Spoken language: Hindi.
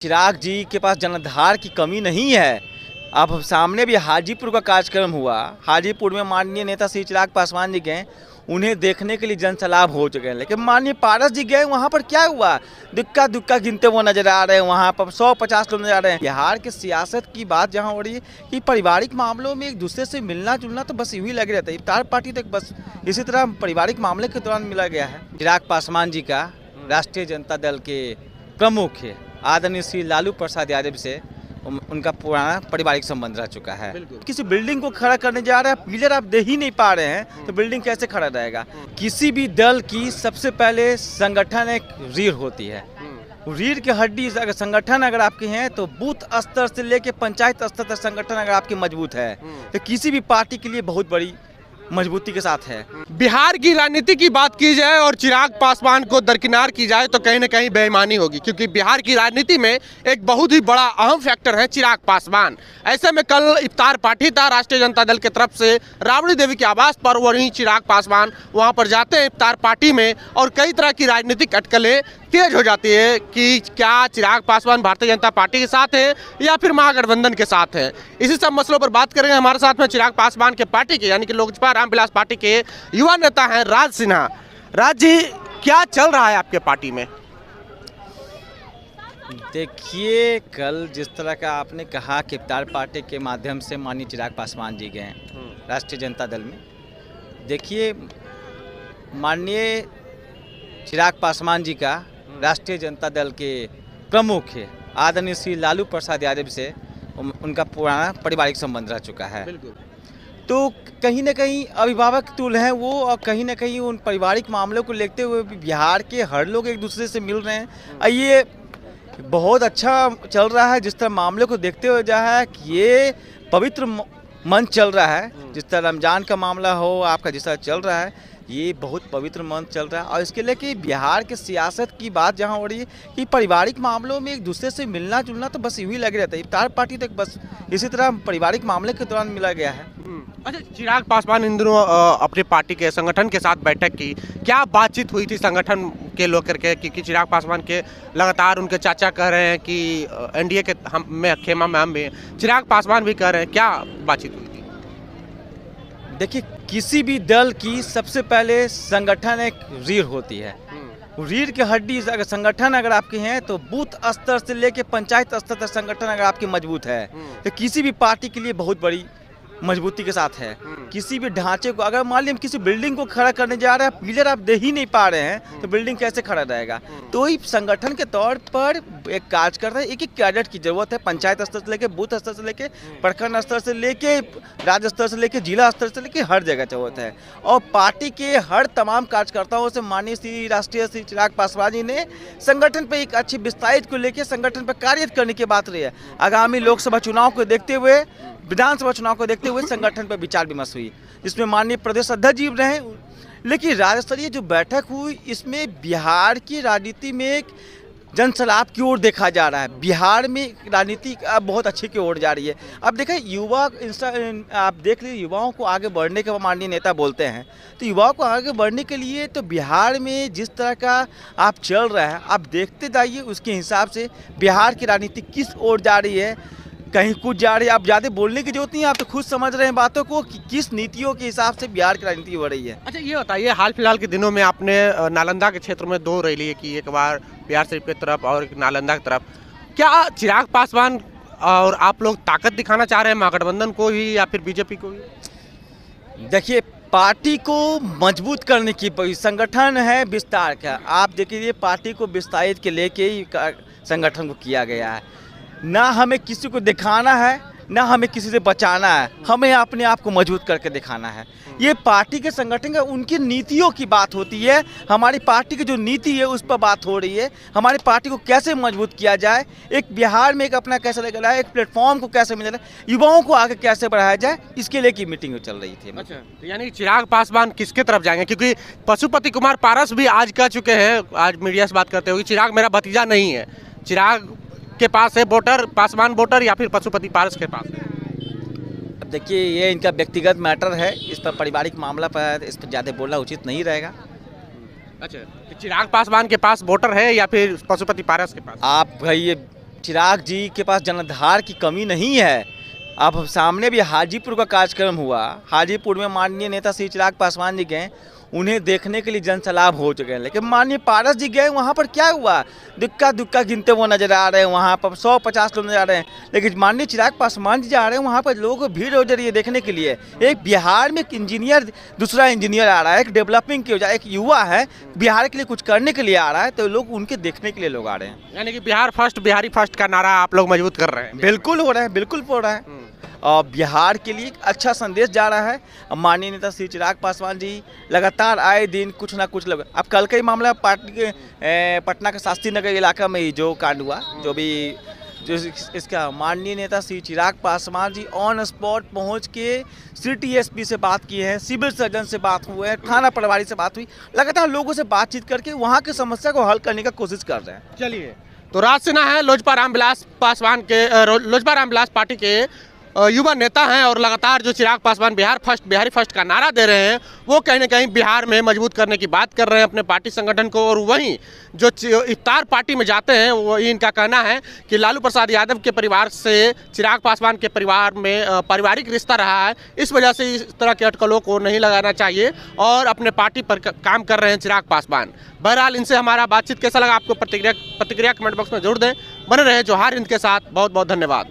चिराग जी के पास जनाधार की कमी नहीं है। अब सामने भी हाजीपुर का कार्यक्रम हुआ। हाजीपुर में माननीय नेता श्री चिराग पासवान जी गए, उन्हें देखने के लिए जनसैलाब हो चुके हैं। लेकिन माननीय पारस जी गए, वहाँ पर क्या हुआ? दुक्का दुक्का गिनते वो नजर आ रहे हैं। वहाँ पर 100-50 लोग नजर आ रहे हैं। बिहार की सियासत की बात जहाँ हो रही है कि पारिवारिक मामलों में एक दूसरे से मिलना जुलना तो बस यूँ ही लगे रहता है। इफ्तार पार्टी तक बस इसी तरह पारिवारिक मामले के दौरान मिला गया है। चिराग पासवान जी का राष्ट्रीय जनता दल के प्रमुख है आदरणीय श्री लालू प्रसाद यादव से उनका पुराना पारिवारिक संबंध रह चुका है। किसी बिल्डिंग को खड़ा करने जा रहे हैं, पिलर आप दे ही नहीं पा रहे हैं तो बिल्डिंग कैसे खड़ा रहेगा? किसी भी दल की सबसे पहले संगठन एक रीढ़ होती है। रीढ़ की हड्डी अगर संगठन अगर आपके हैं तो बूथ स्तर से लेके पंचायत स्तर तक संगठन अगर आपके मजबूत है तो किसी भी पार्टी के लिए बहुत बड़ी मजबूती के साथ है। बिहार की राजनीति की बात की जाए और चिराग पासवान को दरकिनार की जाए तो कहीं न कहीं बेईमानी होगी, क्योंकि बिहार की राजनीति में एक बहुत ही बड़ा अहम फैक्टर है चिराग पासवान। ऐसे में कल इफ्तार पार्टी था राष्ट्रीय जनता दल की तरफ से राबड़ी देवी के आवास पर, वहीं चिराग पासवान वहां पर जाते हैं इफ्तार पार्टी में और कई तरह की राजनीतिक अटकलें तेज हो जाती है कि क्या चिराग पासवान भारतीय जनता पार्टी के साथ है या फिर महागठबंधन के साथ है। इसी सब मसलों पर बात करेंगे। हमारे साथ में चिराग पासवान के पार्टी के यानी कि लोजपा रामविलास पार्टी के युवा नेता हैं राज सिन्हा। राज जी, क्या चल रहा है आपके पार्टी में? देखिए, कल जिस तरह का आपने कहा कि इफ्तार पार्टी के माध्यम से माननीय चिराग पासवान जी गए राष्ट्रीय जनता दल में। देखिए, माननीय चिराग पासवान जी का राष्ट्रीय जनता दल के प्रमुख है आदरणीय श्री लालू प्रसाद यादव से उनका पुराना पारिवारिक संबंध रह चुका है। तो कहीं ना कहीं अभिभावक तुल्य हैं वो, और कहीं ना कहीं उन पारिवारिक मामलों को लेते हुए बिहार के हर लोग एक दूसरे से मिल रहे हैं। ये बहुत अच्छा चल रहा है जिस तरह मामले को देखते हुए जा है कि ये पवित्र मंच चल रहा है। जिस तरह रमजान का मामला हो आपका जिस तरह चल रहा है, ये बहुत पवित्र मंच चल रहा है। और इसके लिए कि बिहार के सियासत की बात जहाँ हो रही है कि पारिवारिक मामलों में एक दूसरे से मिलना जुलना तो बस यूँ ही लगे रहता है। इफ्तार पार्टी तक बस इसी तरह पारिवारिक मामले के दौरान मिला गया है। अच्छा, चिराग पासवान इन दिनों अपने पार्टी के संगठन के साथ बैठक की, क्या बातचीत हुई थी संगठन के लोग करके? क्योंकि चिराग पासवान के लगातार उनके चाचा कह रहे हैं कि एनडीए के खेमा में हम भी, चिराग पासवान भी कह रहे हैं, क्या बातचीत हुई थी? देखिए, किसी भी दल की सबसे पहले संगठन एक रीढ़ होती है। रीढ़ की हड्डी अगर संगठन अगर आपके हैं तो बूथ स्तर से लेके पंचायत स्तर तक संगठन अगर आपके मजबूत है तो किसी भी पार्टी के लिए बहुत बड़ी मजबूती के साथ है। किसी भी ढांचे को अगर मान लीजिए किसी बिल्डिंग को खड़ा करने जा रहे हैं, पिलर आप दे ही नहीं पा रहे हैं तो बिल्डिंग कैसे खड़ा रहेगा? तो ही संगठन के तौर पर एक कार्य कर रहे हैं। एक एक कैडेट की जरूरत है, पंचायत स्तर से लेके बूथ स्तर से लेके प्रखंड स्तर से लेके राज्य स्तर से लेके जिला स्तर से लेके हर जगह जरूरत है। और पार्टी के हर तमाम कार्यकर्ताओं से माननीय श्री राष्ट्रीय श्री चिराग पासवान जी ने संगठन पर एक अच्छी विस्तारित को लेकर संगठन पर कार्य करने की बात रही है। आगामी लोकसभा चुनाव को देखते हुए, विधानसभा चुनाव को देखते हुए संगठन पर विचार विमर्श हुई, जिसमें माननीय प्रदेश अध्यक्ष जी रहे। लेकिन राज्य स्तरीय जो बैठक हुई इसमें बिहार की राजनीति में एक जनसैलाब की ओर देखा जा रहा है। बिहार में राजनीति अब बहुत अच्छे की ओर जा रही है। अब देखें, युवा आप देख लीजिए, युवाओं को आगे बढ़ने के माननीय नेता बोलते हैं तो युवाओं को आगे बढ़ने के लिए तो बिहार में जिस तरह का आप चल रहा है आप देखते जाइए, उसके हिसाब से बिहार की राजनीति किस ओर जा रही है। कहीं कुछ जा रही है, आप ज़्यादा बोलने की जरूरत नहीं है, आप तो खुद समझ रहे हैं बातों को कि किस नीतियों के हिसाब से बिहार की राजनीति हो रही है। अच्छा, ये बताइए, हाल फिलहाल के दिनों में आपने नालंदा के क्षेत्र में 2 रैली की, एक बार बिहार शरीफ की तरफ और एक नालंदा की तरफ। क्या चिराग पासवान और आप लोग ताकत दिखाना चाह रहे हैं महागठबंधन को ही या फिर बीजेपी को ही? देखिए, पार्टी को मजबूत करने की संगठन है विस्तार का। आप देखिए, पार्टी को विस्तारित के लेके ही संगठन को किया गया है। ना हमें किसी को दिखाना है ना हमें किसी से बचाना है, हमें अपने आप को मजबूत करके दिखाना है। ये पार्टी के संगठन का उनकी नीतियों की बात होती है। हमारी पार्टी की जो नीति है उस पर बात हो रही है। हमारी पार्टी को कैसे मजबूत किया जाए, एक बिहार में एक अपना कैसे लेकर आए, एक प्लेटफॉर्म को कैसे मिला जाए, युवाओं को आगे कैसे बढ़ाया जाए, इसके लिए की मीटिंग चल रही थी। अच्छा, तो यानी चिराग पासवान किसके तरफ जाएंगे? क्योंकि पशुपति कुमार पारस भी आज कह चुके हैं, आज मीडिया से बात करते हुए, चिराग मेरा भतीजा नहीं है। चिराग के पास है वोटर, पासवान वोटर या फिर पशुपति पारस के पास है? अब देखिए, ये इनका व्यक्तिगत मैटर है, इस पर पारिवारिक मामला पर इस पर ज़्यादा बोलना उचित नहीं रहेगा। अच्छा, चिराग पासवान के पास वोटर है या फिर पशुपति पारस के पास? आप भाई ये चिराग जी के पास जनाधार की कमी नहीं है। अब सामने भी हाजीपुर का कार्यक्रम हुआ, हाजीपुर में माननीय नेता श्री चिराग पासवान जी गए, उन्हें देखने के लिए जनसैलाब हो चुके हैं। लेकिन माननीय पारस जी गए, वहाँ पर क्या हुआ, दुक्का दुक्का गिनते वो नजर आ रहे हैं, वहाँ पर 100-50 लोग नजर आ रहे हैं। लेकिन माननीय चिराग पासवान जी जा रहे हैं, वहाँ पर लोगों को भीड़ हो जा रही है देखने के लिए। एक बिहार में एक इंजीनियर, दूसरा इंजीनियर आ रहा है, एक डेवलपिंग की वजह, एक युवा है बिहार के लिए कुछ करने के लिए आ रहा है, तो लोग उनके देखने के लिए लोग आ रहे हैं। यानी कि बिहार फर्स्ट, बिहारी फर्स्ट का नारा आप लोग मजबूत कर रहे हैं। बिल्कुल हो रहा है, बिल्कुल हो रहा है। और बिहार के लिए एक अच्छा संदेश जा रहा है। माननीय नेता श्री चिराग पासवान जी लगातार आए दिन कुछ ना कुछ लोग, अब कल का ही मामला पार्टी के पटना के शास्त्री नगर इलाका में ही जो कांड हुआ, जो इसका माननीय नेता श्री चिराग पासवान जी ऑन स्पॉट पहुंच के सिटी एसपी से बात की है, सिविल सर्जन से बात हुए हैं, थाना प्रभारी से बात हुई, लगातार लोगों से बातचीत करके वहाँ की समस्या को हल करने का कोशिश कर रहे हैं। चलिए, तो राज सिन्हा है लोजपा रामविलास पासवान के, लोजपा रामविलास पार्टी के युवा नेता हैं और लगातार जो चिराग पासवान बिहार फर्स्ट, बिहारी फर्स्ट का नारा दे रहे हैं, वो कहीं ना कहीं बिहार में मजबूत करने की बात कर रहे हैं अपने पार्टी संगठन को। और वहीं जो इफ्तार पार्टी में जाते हैं, वो इनका कहना है कि लालू प्रसाद यादव के परिवार से चिराग पासवान के परिवार में पारिवारिक रिश्ता रहा है, इस वजह से इस तरह के अटकलों को नहीं लगाना चाहिए और अपने पार्टी पर काम कर रहे हैं चिराग पासवान। बहरहाल इनसे हमारा बातचीत कैसा लगा आपको प्रतिक्रिया कमेंट बॉक्स में जरूर दें। बने रहे जोहार हिंद के साथ, बहुत बहुत धन्यवाद।